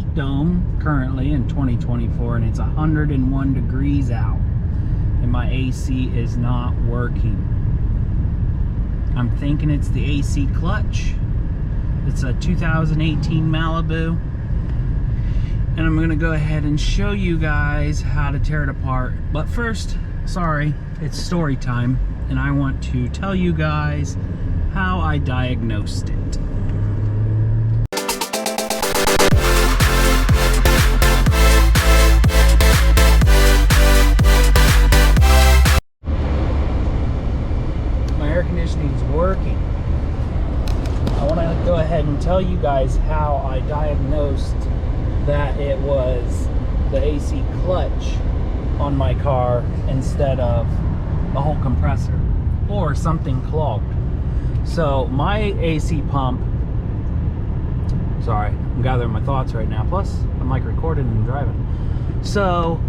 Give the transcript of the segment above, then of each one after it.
heat dome currently in 2024, and it's 101 degrees out, and my AC is not working. I'm thinking it's the AC clutch. It's a 2018 Malibu, and I'm gonna go ahead and show you guys how to tear it apart. But first, sorry, it's story time, and I want to tell you guys how I diagnosed it. Air conditioning is working. I want to go ahead and tell you guys how I diagnosed that it was the AC clutch on my car instead of the whole compressor or something clogged. So my AC pump, sorry, I'm gathering my thoughts right now, plus I'm like recording and driving. So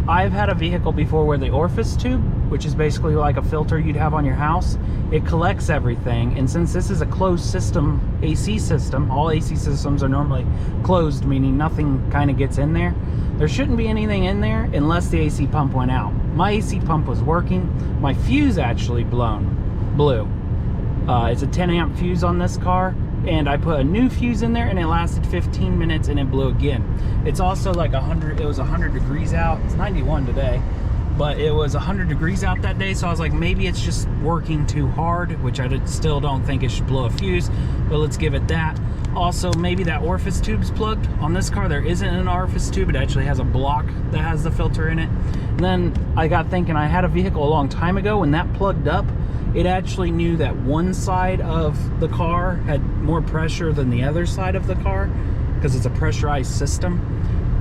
I've had a vehicle before where the orifice tube, which is basically like a filter you'd have on your house, it collects everything. And since this is a closed system, AC system, all AC systems are normally closed, meaning nothing kind of gets in there. There shouldn't be anything in there unless the AC pump went out. My AC pump was working. My fuse actually blew. It's a 10 amp fuse on this car, and I put a new fuse in there and it lasted 15 minutes and it blew again. It's also like 100, it was 100 degrees out. It's 91 today, but it was 100 degrees out that day, so I was like, maybe it's just working too hard, which I still don't think it should blow a fuse, but let's give it that. Also, maybe that orifice tube's plugged. On this car, there isn't an orifice tube. It actually has a block that has the filter in it. And then I got thinking, I had a vehicle a long time ago. When that plugged up, it actually knew that one side of the car had more pressure than the other side of the car, because it's a pressurized system,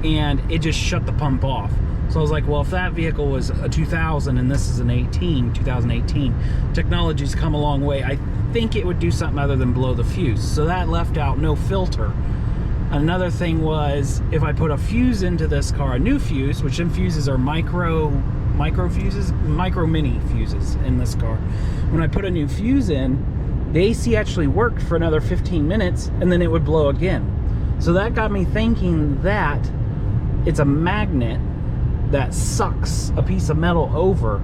and it just shut the pump off. So I was like, well, if that vehicle was a 2000 and this is an 2018, technology's come a long way. I think it would do something other than blow the fuse. So that left out no filter. Another thing was, if I put a fuse into this car, a new fuse, which them fuses are micro mini fuses in this car. When I put a new fuse in, the AC actually worked for another 15 minutes and then it would blow again. So that got me thinking that it's a magnet that sucks a piece of metal over,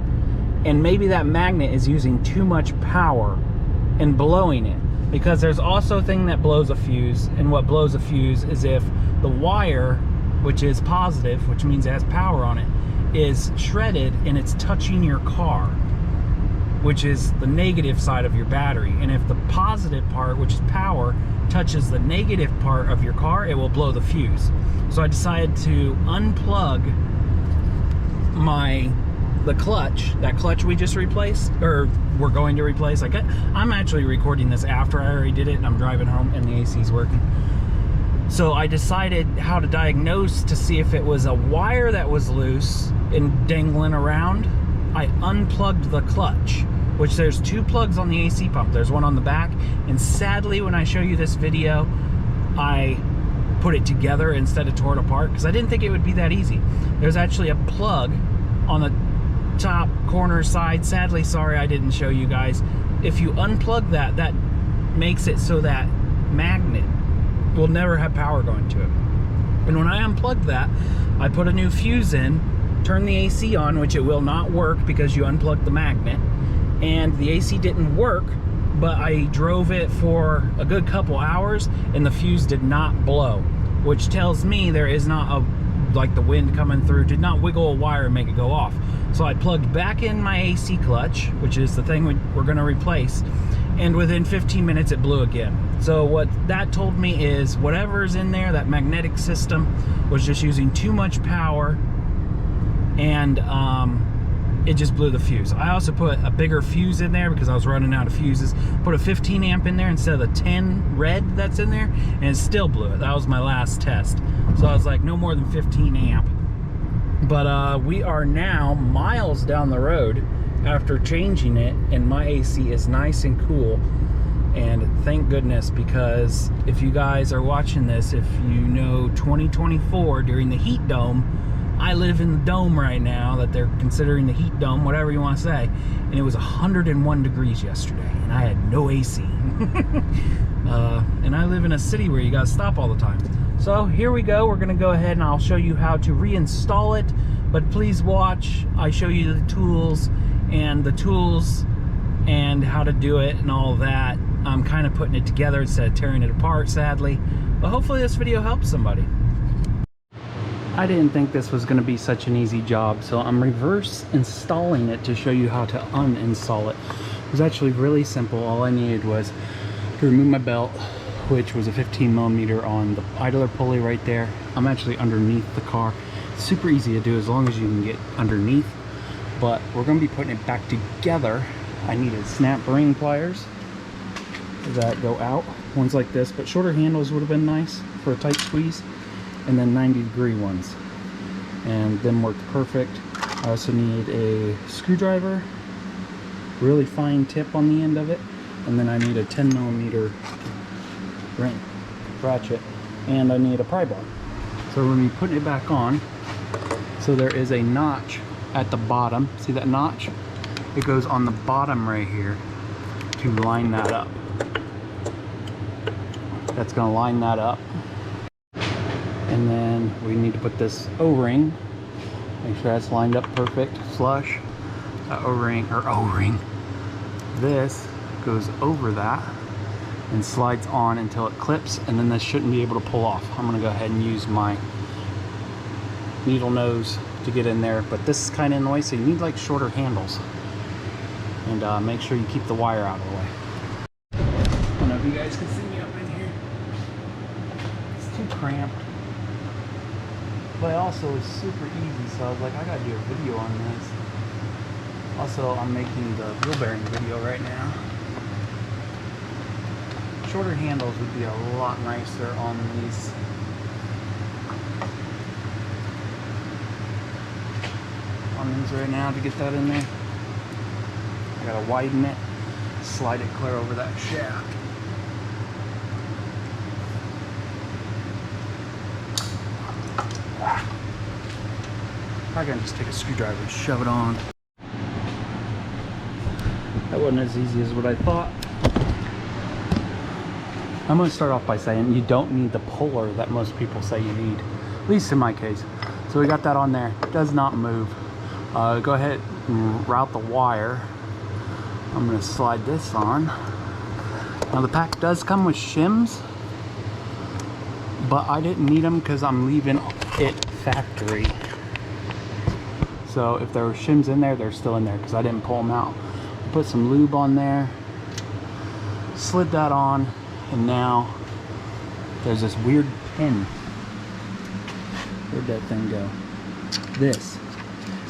and maybe that magnet is using too much power and blowing it. Because there's also a thing that blows a fuse, and what blows a fuse is if the wire, which is positive, which means it has power on it, is shredded and it's touching your car, which is the negative side of your battery. And if the positive part, which is power, touches the negative part of your car, it will blow the fuse. So I decided to unplug the clutch, that clutch we just replaced, or we're going to replace. Like, I'm actually recording this after I already did it, and I'm driving home and the AC's working. So I decided how to diagnose to see if it was a wire that was loose and dangling around. I unplugged the clutch, which there's two plugs on the AC pump. There's one on the back, and sadly, when I show you this video, I put it together instead of tore it apart, because I didn't think it would be that easy. There's actually a plug on the top corner side. Sadly, sorry I didn't show you guys. If you unplug that, that makes it so that magnet will never have power going to it. And when I unplugged that, I put a new fuse in, turned the AC on, which it will not work because you unplugged the magnet, and the AC didn't work, but I drove it for a good couple hours and the fuse did not blow, which tells me there is not like the wind coming through did not wiggle a wire and make it go off. So I plugged back in my AC clutch, which is the thing we're going to replace, and within 15 minutes it blew again. So what that told me is whatever's in there, that magnetic system, was just using too much power, and it just blew the fuse. I also put a bigger fuse in there because I was running out of fuses. Put a 15 amp in there instead of the 10 red that's in there, and it still blew it. That was my last test. So I was like, no more than 15 amp. But we are now miles down the road after changing it, and my AC is nice and cool. And thank goodness, because if you guys are watching this, if you know 2024 during the heat dome, I live in the dome right now that they're considering the heat dome, whatever you want to say, and it was 101 degrees yesterday, and I had no AC. And I live in a city where you gotta stop all the time. So here we go. We're gonna go ahead and I'll show you how to reinstall it, but please watch. I show you the tools and how to do it and all that. I'm kind of putting it together instead of tearing it apart, sadly, but hopefully this video helps somebody. I didn't think this was going to be such an easy job, so I'm reverse installing it to show you how to uninstall it. It was actually really simple. All I needed was to remove my belt, which was a 15mm on the idler pulley right there. I'm actually underneath the car. It's super easy to do as long as you can get underneath, but we're going to be putting it back together. I needed snap ring pliers that go out, ones like this, but shorter handles would have been nice for a tight squeeze, and then 90-degree ones, and them worked perfect. I also need a screwdriver, really fine tip on the end of it, and then I need a 10mm ring ratchet, and I need a pry bar. So we're going to be putting it back on. So there is a notch at the bottom. See that notch? It goes on the bottom right here to line that up. That's going to line that up. And then we need to put this O-ring. Make sure that's lined up perfect, flush. O-ring. This goes over that and slides on until it clips, and then this shouldn't be able to pull off. I'm going to go ahead and use my needle nose to get in there, but this is kind of annoying, so you need like shorter handles. And make sure you keep the wire out of the way. I don't know if you guys can see me up in here. It's too cramped. But also it's super easy, so I was like, I gotta do a video on this. Also, I'm making the wheel bearing video right now. Shorter handles would be a lot nicer on these. On these right now to get that in there. I gotta widen it, slide it clear over that shaft. Probably gonna just take a screwdriver and shove it on. That wasn't as easy as what I thought. I'm gonna start off by saying you don't need the puller that most people say you need, at least in my case. So we got that on there, it does not move. Go ahead and route the wire. I'm gonna slide this on. Now the pack does come with shims, but I didn't need them because I'm leaving it factory. So if there were shims in there, they're still in there because I didn't pull them out. Put some lube on there, slid that on, and now there's this weird pin. Where'd that thing go? This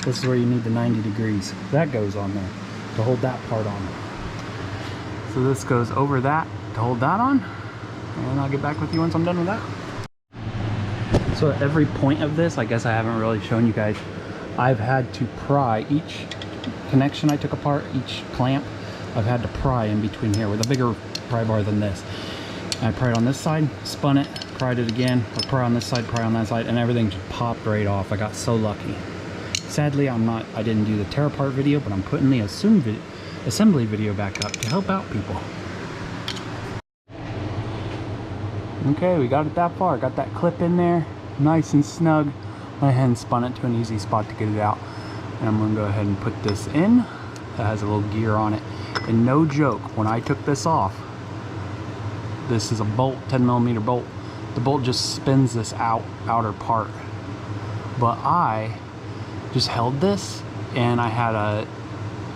is where you need the 90 degrees. That goes on there to hold that part on. So this goes over that to hold that on, and I'll get back with you once I'm done with that. So at every point of this, I guess I haven't really shown you guys, I've had to pry each connection I took apart, each clamp. I've had to pry in between here with a bigger pry bar than this. I pried on this side, spun it, pried it again, or pry on this side, pry on that side, and everything just popped right off. I got so lucky. Sadly, I didn't do the tear apart video, but I'm putting the assembly video back up to help out people. Okay, we got it that far. Got that clip in there, nice and snug. Went ahead and spun it to an easy spot to get it out. And I'm gonna go ahead and put this in. That has a little gear on it. And no joke, when I took this off, this is a bolt, 10mm bolt. The bolt just spins this outer part. But I just held this, and I had a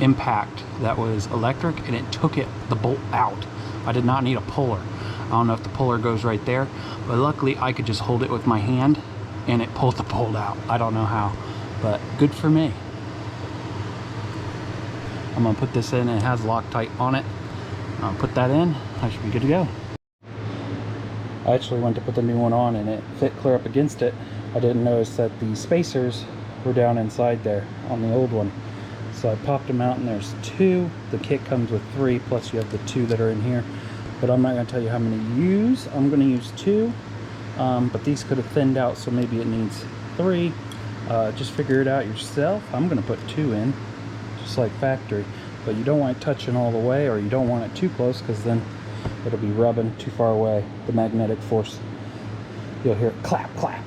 impact that was electric, and it took the bolt out. I did not need a puller. I don't know if the puller goes right there, but luckily I could just hold it with my hand, and it pulled the bolt out. I don't know how, but good for me. I'm gonna put this in, and it has Loctite on it. I'll put that in, I should be good to go. I actually went to put the new one on, and it fit clear up against it. I didn't notice that the spacers were down inside there on the old one. So I popped them out, and there's 2. The kit comes with 3, plus you have the 2 that are in here. But I'm not gonna tell you how many to use. I'm gonna use 2, but these could have thinned out, so maybe it needs 3. Just figure it out yourself. I'm gonna put 2 in, just like factory. But you don't want it touching all the way, or you don't want it too close, because then it'll be rubbing too far away. The magnetic force, you'll hear it clap, clap.